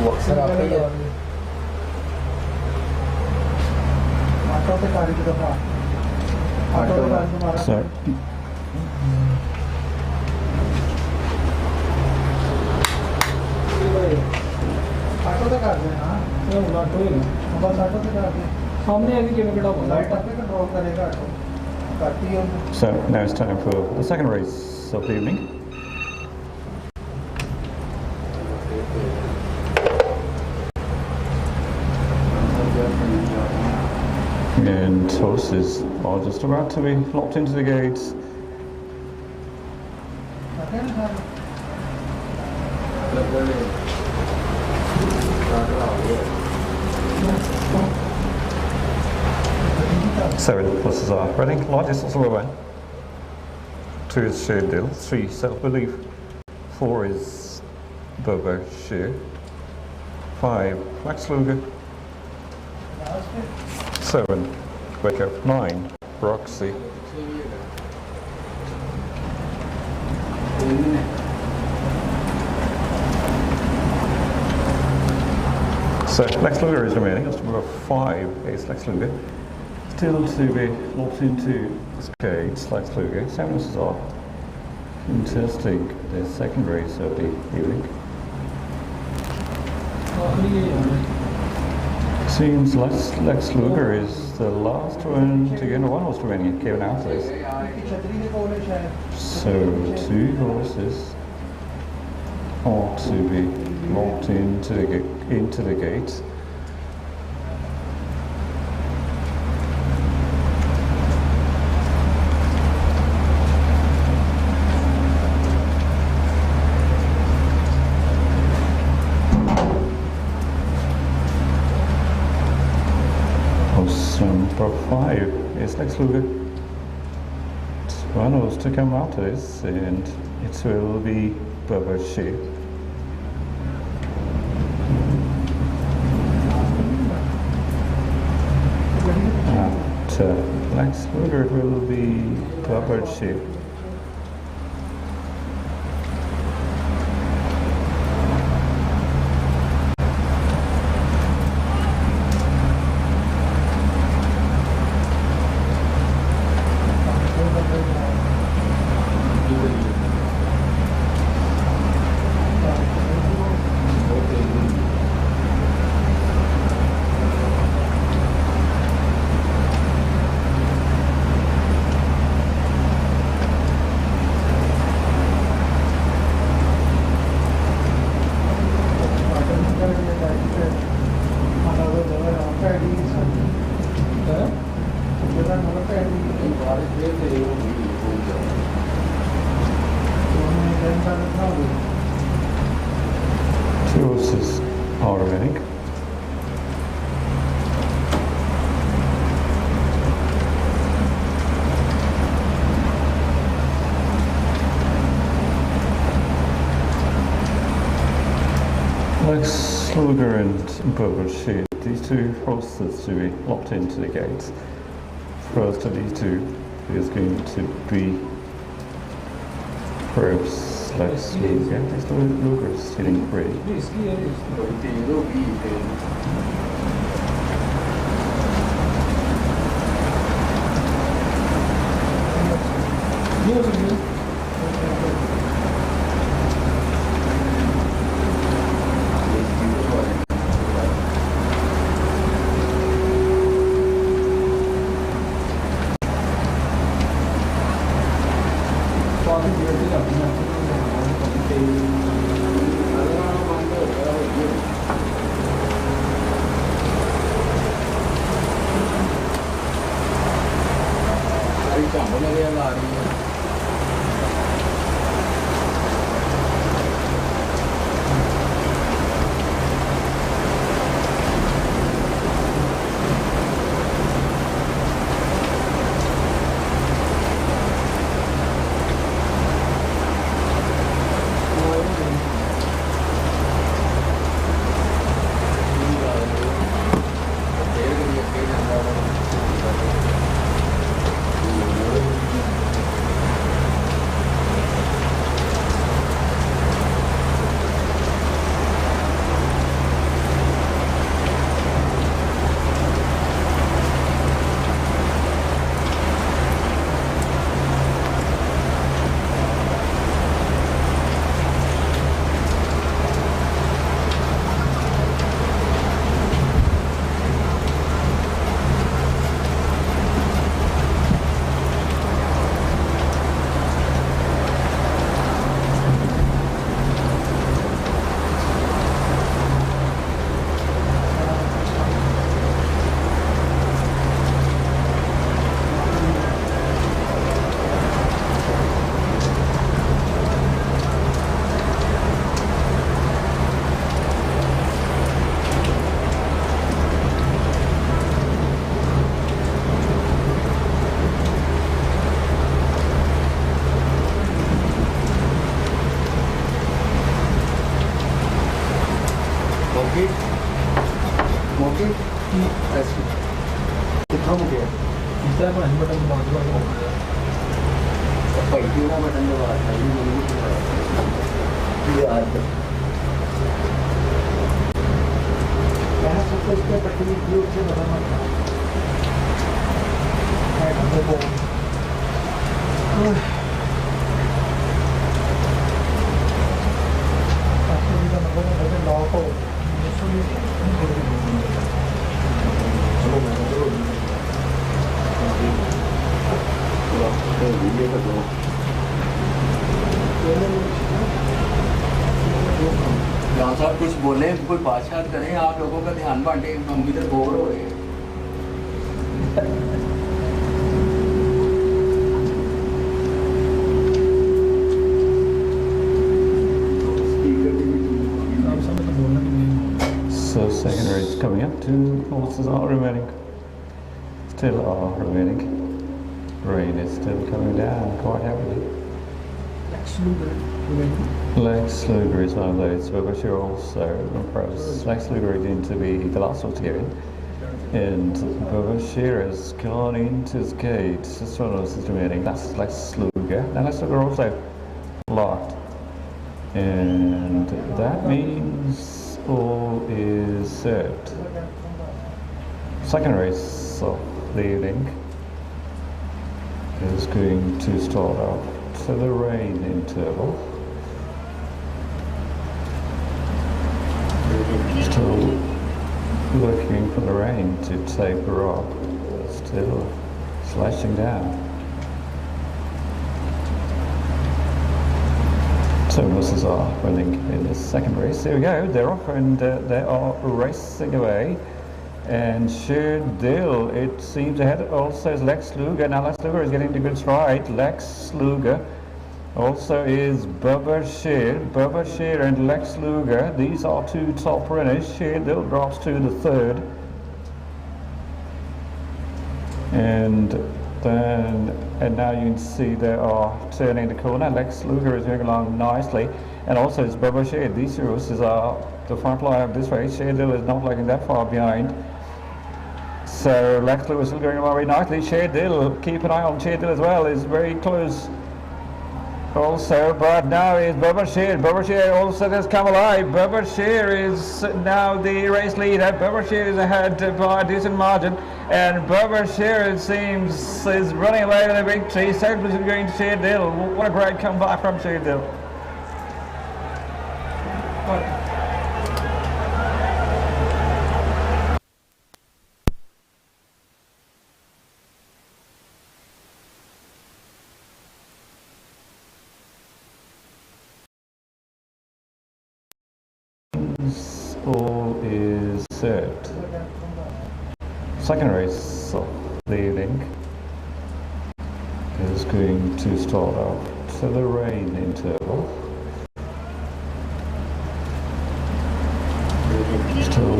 Sir आपका ही है auto पे गाड़ी की दफा auto पे गाड़ी तुम्हारा sir auto पे कर देना ऑटो ही बस ऑटो पे कर दे सामने आगे किਵੇਂ ਖੜਾ ਹੁੰਦਾ ਲਾਈਟ ਆਪੇ ਕੰਟਰੋਲ ਕਰੇਗਾ ਆਟੋ ਕੱਟ ਹੀ ਹੁੰਦਾ So now it's time for the second race of the evening. And horses are just about to be locked into the gates. Seven horses are running. Largest also away. 2 is Sheer Dill. 3 Self-Belief. 4 is Bobo Sheer. 5 Flax Luger. 7 Wake Up. 9 Roxy. So Lex Luger is remaining. That's number 5 is Lex Luger. Still to be locked into skates, Lex Luger. 7 is off. Contesting the second race of the evening. Seems Lex Luger is the last one to get one horse remaining. Kevin out this. So 2 horses ought to be locked into the gates. Number 5 is Lex Luger. One horse to come out of this, and it will be Bubba Sheep. And Lex Luger will be Bubba Sheep. Two horses are remaining. Lex Luger and Bubba Sheep, these 2 horses to be locked into the gates. First of these 2 is going to be perhaps Lex Luger. Lex Luger is sitting pretty. मौके ऐसे कितना हो गया इस तरह बना button दबा दो भाई पूरा बटन दबा ये आज मैं सब कुछ पे पट्टी की उससे बता मत है देखो लॉक हो यहाँ साहब कुछ बोले, कोई बातचीत करें, आप लोगों का ध्यान बांटे, हम इधर बोर हो रहे हैं। So second race coming up, 2 horses are remaining. Still are remaining. Rain is still coming down quite heavily. Lex Luger is one of those, but Bashir also impressed. Lex Luger is going to be the last one to get in. And Bashir has gone into his gate. This one is remaining. That's Lex Luger. And Lex Luger also locked. And that means all is set. Second race of the evening is going to start off to the rain interval. Still looking for the rain to taper off, still slashing down. So horses are running in this second race. Here we go, they're off and they are racing away. And Sheerdale, it seems ahead also is Lex Luger. Now Lex Luger is getting to good stride. Lex Luger also is Bubba Sheer and Lex Luger. These are 2 top runners. Sheerdale drops to the 3rd. And now you can see they are turning the corner. Lex Luger is moving along nicely. And also it's Bubba Sheer. These horses are the front line of this race. Sheerdale is not lagging that far behind. So Lex Luger is still going along very nicely. Sheerdale, keep an eye on Sheerdale as well, is very close also, but now is Bubba Sheer. Bubba Sheer also has come alive. Bubba Sheer is now the race leader. Bubba Sheer is ahead by a decent margin, and Bubba Sheer, it seems, is running away with a victory. Second is going to Sheerdale. What a great comeback from Sheerdale. All is set. Second race of the evening is going to start off to the rain interval. Still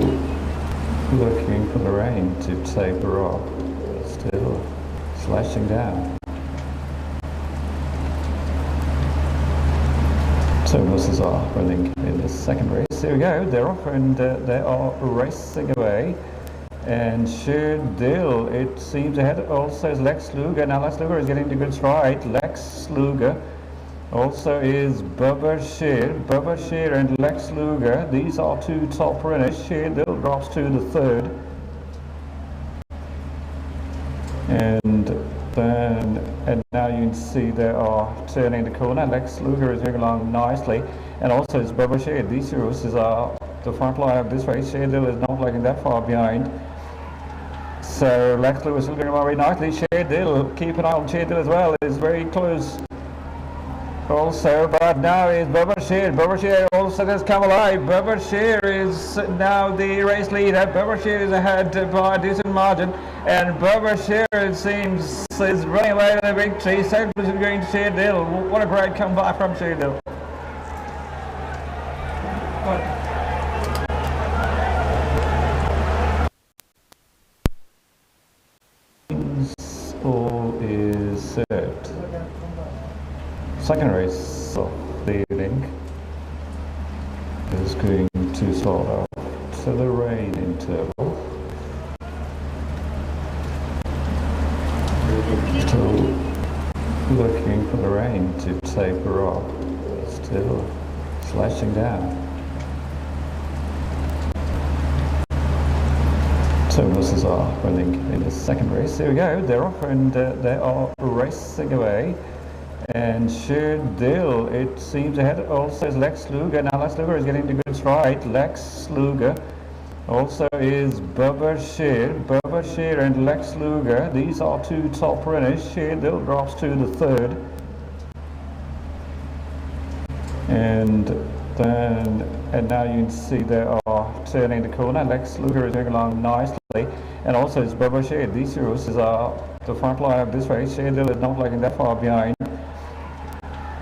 looking for the rain to taper off, still slashing down. So horses are running in this second race. Here we go, they're off and they are racing away. And Sheerdale, it seems ahead also is Lex Luger. Now Lex Luger is getting to good stride. Lex Luger also is Bubba Sheer and Lex Luger. These are 2 top runners. Sheerdale drops to the 3rd. And now you can see they are turning the corner. Lex Luger is moving along nicely. And also it's Bubba Sheer. These horses are the front line of this race. Sheerdale is not lagging that far behind. So Lex Luger is still going along very nicely. Sheerdale, keep an eye on Sheerdale as well, is very close also, but now is Bubba Sheer. Bubba Sheer also has come alive. Bubba Sheer is now the race leader. Bubba Sheer is ahead by a decent margin, and Bubba Sheer, it seems, is running away with a victory. Second is going to Sheerdale. What a great comeback from Sheerdale. All is set. Second race of the evening is going to start off accelerate interval. Still looking for the rain to taper off, still slashing down. So buses are running in the second race. Here we go, they're off and they are racing away. And Sheerdil, it seems ahead also is Lex Luger. Now Lex Luger is getting to good stride. Lex Luger also is Bubba Sheer and Lex Luger. These are two top runners. Sheerdil drops to the third. And now you can see they are turning the corner. Lex Luger is moving along nicely. And also it's Bubba Sheer. These two horses are the front line of this race. Sheerdil is not lagging that far behind.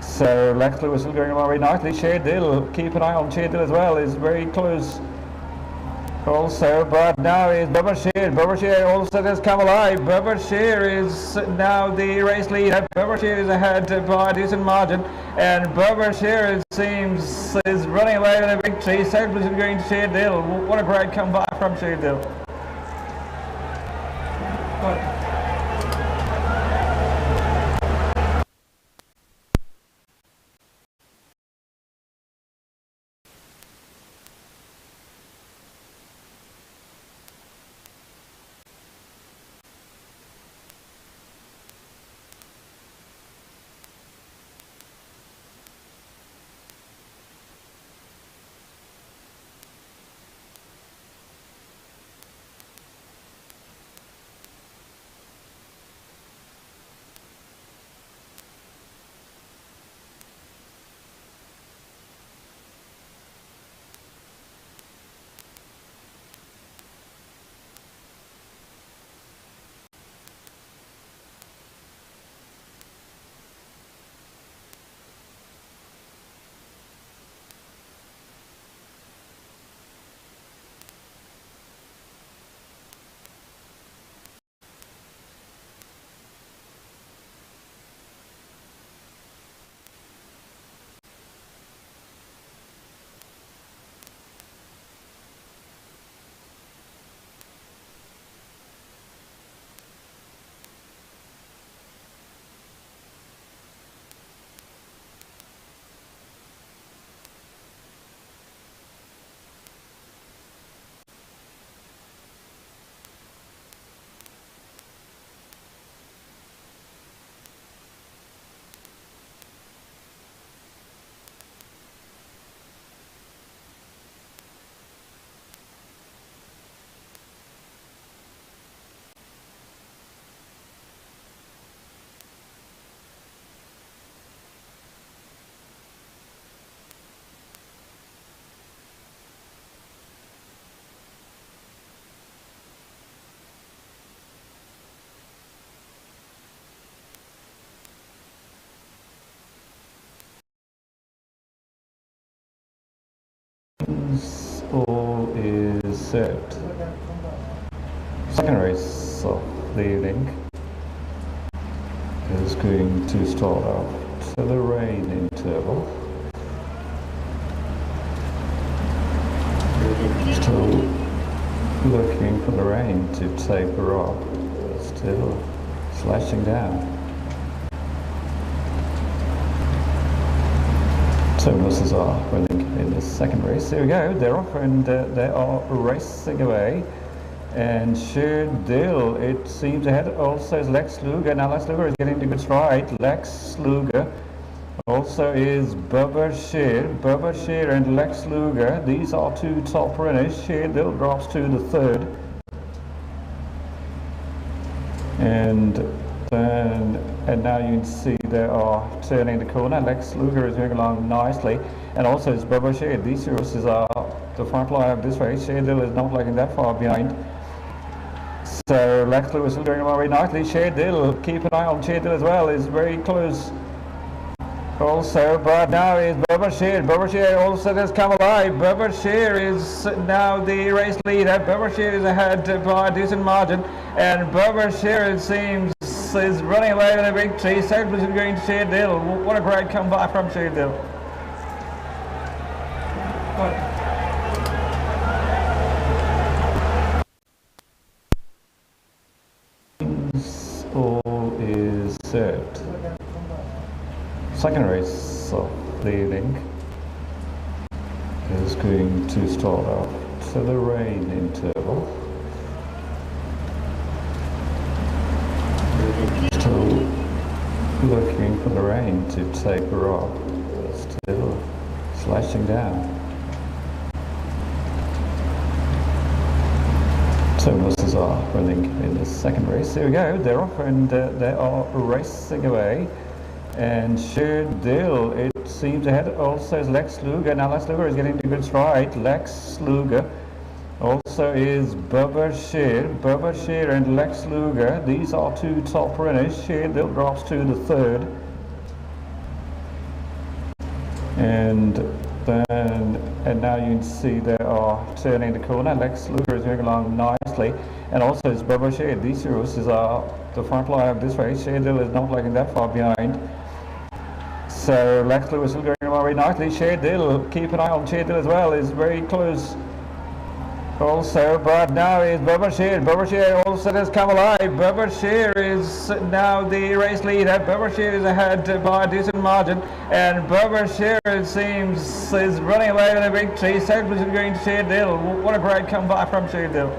So Lex Luger is still going along very nicely. Sheerdil, keep an eye on Sheerdil as well, is very close also, but now is Bubba Sheer. Bubba Sheer also has come alive. Bubba Sheer is now the race leader. Bubba Sheer is ahead by a decent margin, and Bubba Sheer, it seems, is running away with a victory. Second position going to Sheerdil. What a great comeback from Sheerdil. All is set. Second race of the evening is going to start off to the rain interval. Still looking for the rain to taper off, still slashing down. So buses are running in the second race. Here we go, they're off and they are racing away. And Sheerdil, it seems ahead also is Lex Luger. Now Lex Luger is getting to good stride. Lex Luger also is Bubba Sheer and Lex Luger. These are two top runners. Sheerdil drops to the third. And now you can see they are turning the corner. Lex Luger is moving along nicely, and also it's Bubba Sheer. These two horses are the front line of this race. Sheerdil is not lagging that far behind. So Lex Luger is still going along very nicely. Sheerdil, keep an eye on Sheerdil as well, is very close also, but now is Bubba Sheer. Bubba Sheer also has come alive. Bubba Sheer is now the race leader. Bubba Sheer is ahead by a decent margin, and Bubba Sheer, it seems, is running away with a victory. Second position going to Sheerdil. What a great comeback from Sheerdil. second race of the evening is going to start off to the rain interval. Still looking for the rain to taper off, still slashing down. So buses are running in the second race. Here we go, they're off and they are racing away. And Sheerdil, it seems ahead also is Lex Luger. Now Lex Luger is getting into good stride. Lex Luger also is Bubba Sheer and Lex Luger. These are two top runners. Sheerdil drops to the third. And now you can see they are turning the corner. Lex Luger is moving along nicely. And also it's Bubba Sheer. These two horses are the front line of this race. Sheerdil is not lagging that far behind. So Lex Luger is still going along very nicely. Sheerdil, keep an eye on Sheerdil as well, is very close also, but now is Bubba Sheer. Bubba Sheer also has come alive. Bubba Sheer is now the race leader. Bubba Sheer is ahead by a decent margin, and Bubba Sheer, it seems, is running away with a victory. Sedgwick is going to Sheerdil. What a great comeback from Sheerdil.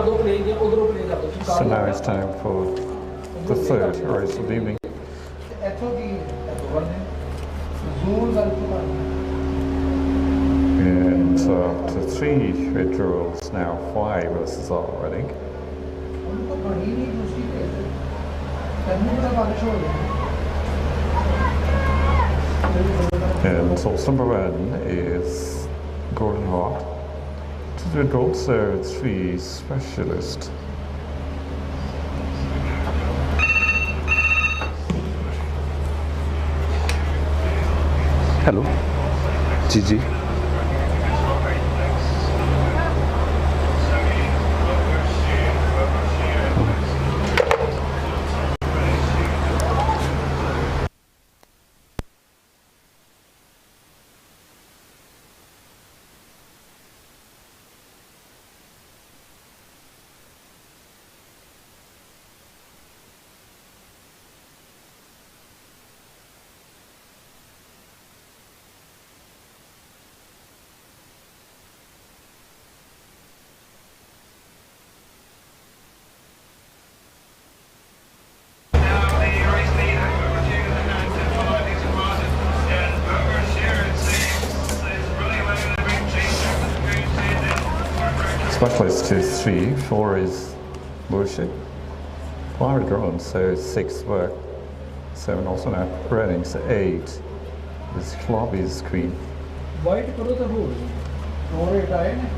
दो play के उधरों play कर दो So now it's time for the third race of the evening. ਇੱਥੋਂ ਦੀ ਵਰਨੇ zoom ਕਰਕੇ ਕਰਨਾ And after 3 withdrawals, now 5 versus all, I think. ਉਹਨੂੰ ਤਾਂ ਬਣੀ ਨਹੀਂ ਦੂਸਰੀ ਤੇ ਤੈਨੂੰ ਤਾਂ ਬਾਰਿਸ਼ ਹੋ ਗਈ And source number 1 is Golden Heart. To the withdrawals, there are 3 specialists. Hello ji ji Specialist is 3, 4 is bullshit. 5 are drawn, so 6 work. 7 also now running, so 8 is Flobby's queen. White ਕਰੋ ਤਾਂ ਹੋ ਗਈ ਦੋ ਰੇਟ ਆਏ ਨੇ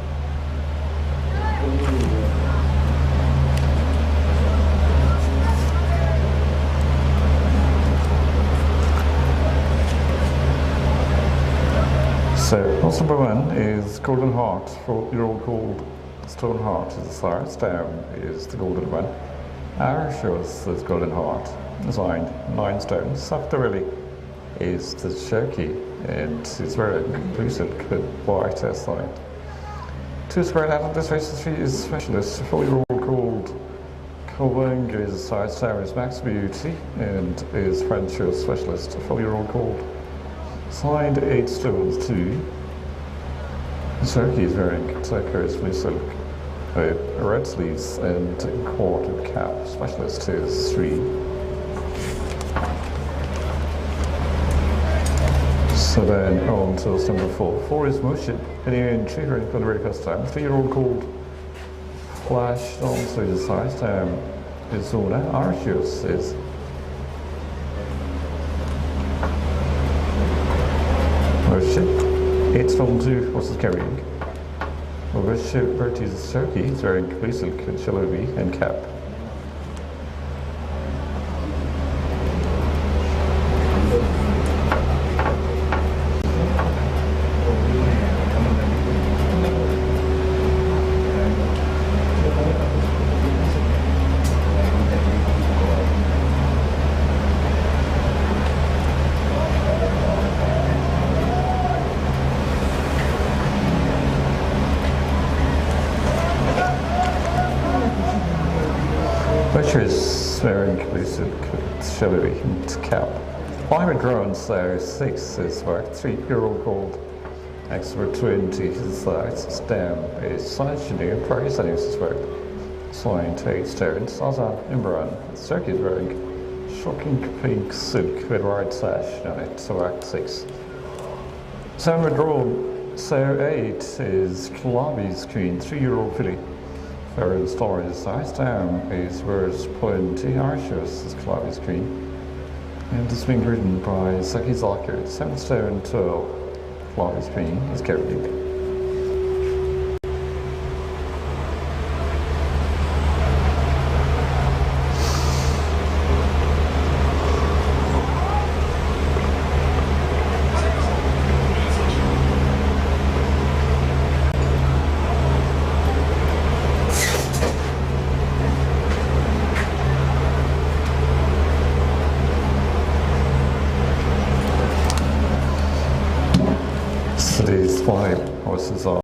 So, horse number 1 is Golden Heart, 4-year-old called Stone Heart is the sire, Down is the golden one. Our shows is Golden Heart, designed 9 stones. After really is the Cherokee, and it's very conclusive with white side. 2 spread out of this race, 3 is Specialist, 4-year-old called Colwang is the sire, Down is Max Beauty, and is French Specialist, 4-year-old called Signed 8 stones 2. The Cherokee is wearing turquoise blue silk, red sleeves and quartered cap. Specialist is 3. So then on to number 4. 4 is Motion, and in tutoring for the very first time. 3-year-old called Flash, also the size time is Zona. Arceus is Motion. 8 stone 2 horses carrying. Over Bertie's Cherokee is wearing blue silk and shalobi and cap. Butcher is wearing blue silk and shalobi and cap. 5 are drawn, so 6 is worked. 3-year-old called Expert 20 is stem is Sanchinu, price and is worked. Signed 8 stones, Azan Imran. The circuit is wearing shocking pink silk with white sash on it, so act 6. 7 are drawn, so 8 is Klobby's queen, 3-year-old filly. Farron Star is size down is verse plenty Arceus is Klobby's queen. And it's being ridden by Saki Zakir, 7 stone 12. Klobby's queen is carried. These 5 horses are